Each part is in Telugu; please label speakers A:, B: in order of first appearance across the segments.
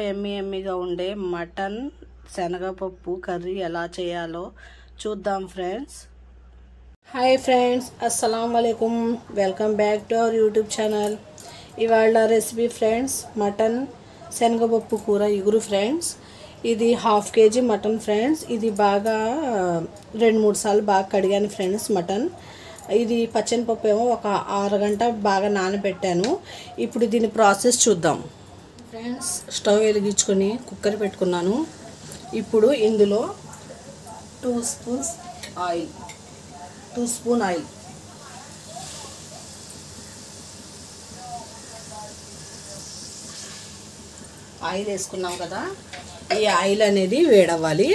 A: ఎమ్మీగా ఉండే మటన్ శనగపప్పు కర్రీ ఎలా చేయాలో చూద్దాం ఫ్రెండ్స్. హాయ్ ఫ్రెండ్స్, అస్సలం వాలేకుమ్. Welcome back to our YouTube channel. ఇవాళ రెసిపీ ఫ్రెండ్స్ మటన్ శనగపప్పు కూర ఇగురు ఫ్రెండ్స్. ఇది 1/2 kg మటన్ ఫ్రెండ్స్. ఇది బాగా 2-3 సార్లు బాగా కడిగాను ఫ్రెండ్స్ మటన్. ఇది పచ్చనిపప్పు ఏమో ఒక 6 గంట బాగా నానబెట్టాను. ఇప్పుడు దీని ప్రాసెస్ చూద్దాం ఫ్రెండ్స్. స్టవ్ వెలిగించుకొని కుక్కర్ పెట్టుకున్నాను. ఇప్పుడు ఇందులో 2 spoons oil, 2 spoon oil, oil వేసుకున్నాం కదా. ఈ ఆయిల్ అనేది వేడవ్వాలి.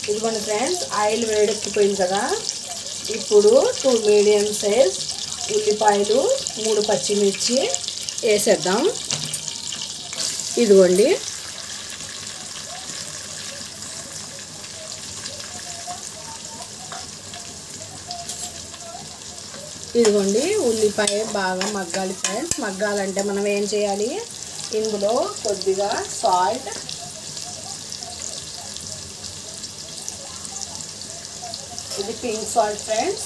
A: ఇదిగోండి ఫ్రెండ్స్, ఆయిల్ వేడెక్కిపోయింది కదా. ఇప్పుడు 2 మీడియం సైజ్ ఉల్లిపాయలు, 3 పచ్చిమిర్చి వేసేద్దాం. ఇదిగోండి, ఉల్లిపాయ బాగా మగ్గాలి ఫ్రెండ్స్. మగ్గాలంటే మనం ఏం చేయాలి, ఇందులో కొద్దిగా సాల్ట్, ఇది పింక్ సాల్ట్ ఫ్రెండ్స్,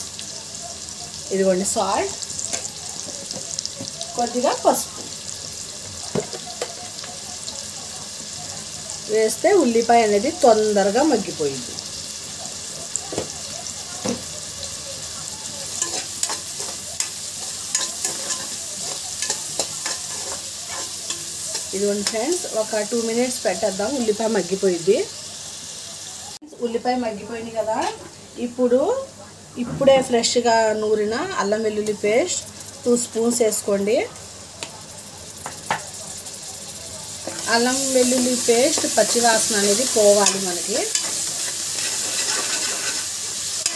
A: ఇదిగోండి సాల్ట్, కొద్దిగా పసుపు వేస్తే ఉల్లిపాయ అనేది తొందరగా మగ్గిపోయింది. ఇదిగోండి ఫ్రెండ్స్, ఒక 2 మినిట్స్ పెట్టేద్దాం. ఉల్లిపాయ మగ్గిపోయింది. ఉల్లిపాయ మగ్గిపోయింది కదా. ఇప్పుడే ఫ్రెష్గా నూరిన అల్లం వెల్లుల్లి పేస్ట్ 2 స్పూన్స్ వేసుకోండి. అల్లం వెల్లుల్లి పేస్ట్ పచ్చివాసన అనేది పోవాలి మనకి.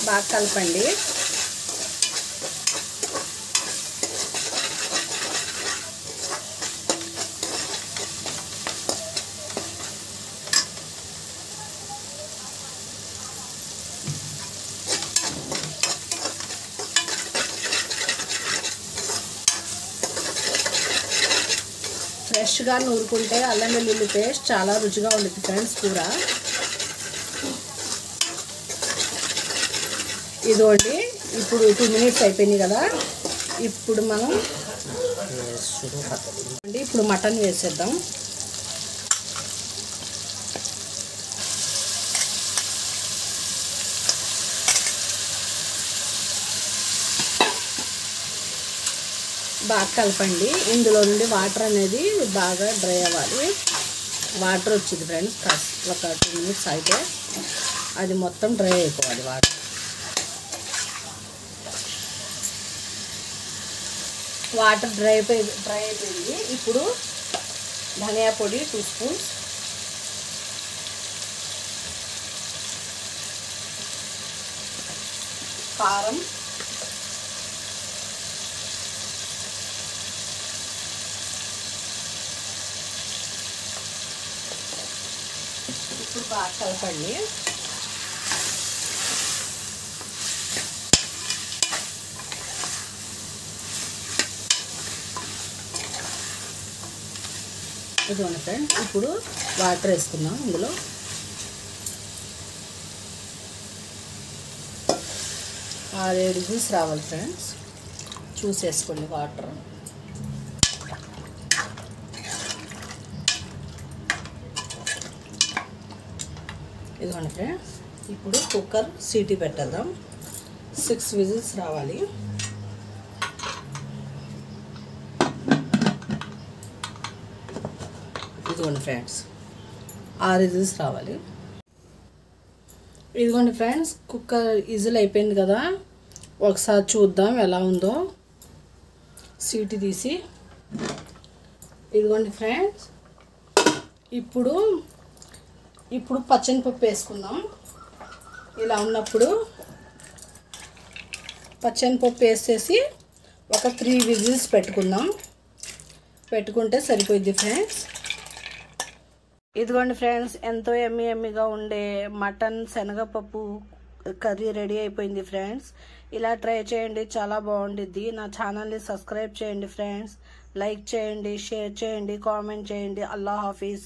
A: బాగా కలపండి. ఫ్రెష్గా నూరుకుంటే అల్లం వెల్లుల్లి పేస్ట్ చాలా రుచిగా ఉంటుంది ఫ్రెండ్స్ కూర. ఇదిగోండి, ఇప్పుడు 2 మినిట్స్ అయిపోయింది కదా. ఇప్పుడు మటన్ వేసేద్దాం. బాగా కలపండి. ఇందులో నుండి వాటర్ అనేది బాగా డ్రై అవ్వాలి. వాటర్ వచ్చింది ఫ్రెండ్స్. ఒక 2 మినిట్స్ అయితే అది మొత్తం డ్రై అయిపోవాలి. వాటర్ డ్రై అయిపోయింది. ఇప్పుడు ధనియా పొడి 2 స్పూన్స్, కారం, ఇప్పుడు బాగా కలపండి. ఇదిగోండి ఫ్రెండ్స్, ఇప్పుడు వాటర్ వేసుకుందాం. ఇందులో 6-7 విజిల్స్ రావాలి ఫ్రెండ్స్. చూసేసుకోండి వాటర్. ఇదిగోండి ఫ్రెండ్స్, ఇప్పుడు కుక్కర్ సీటీ పెట్టేద్దాం. 6 విజిల్స్ రావాలి. ఇదిగోండి ఫ్రెండ్స్, 6 విజిల్స్ రావాలి. ఇదిగోండి ఫ్రెండ్స్, కుక్కర్ విజిల్ అయిపోయింది కదా. ఒకసారి చూద్దాం ఎలా ఉందో సీటీ తీసి. ఇదిగోండి ఫ్రెండ్స్, ఇప్పుడు పచ్చనిపప్పు వేసుకుందాం. ఇలా ఉన్నప్పుడు పచ్చనిపప్పు వేసేసి ఒక 3 విజిల్స్ పెట్టుకుందాం. పెట్టుకుంటే సరిపోద్ది ఫ్రెండ్స్. ఇదిగోండి ఫ్రెండ్స్, ఎంతో ఎమ్మిగా ఉండే మటన్ శనగపప్పు కర్రీ రెడీ అయిపోయింది ఫ్రెండ్స్. ఇలా ట్రై చేయండి, చాలా బాగుండిద్ది. నా ఛానల్ని సబ్స్క్రైబ్ చేయండి ఫ్రెండ్స్. లైక్ చేయండి, షేర్ చేయండి, కామెంట్ చేయండి. అల్లా హాఫీజ్.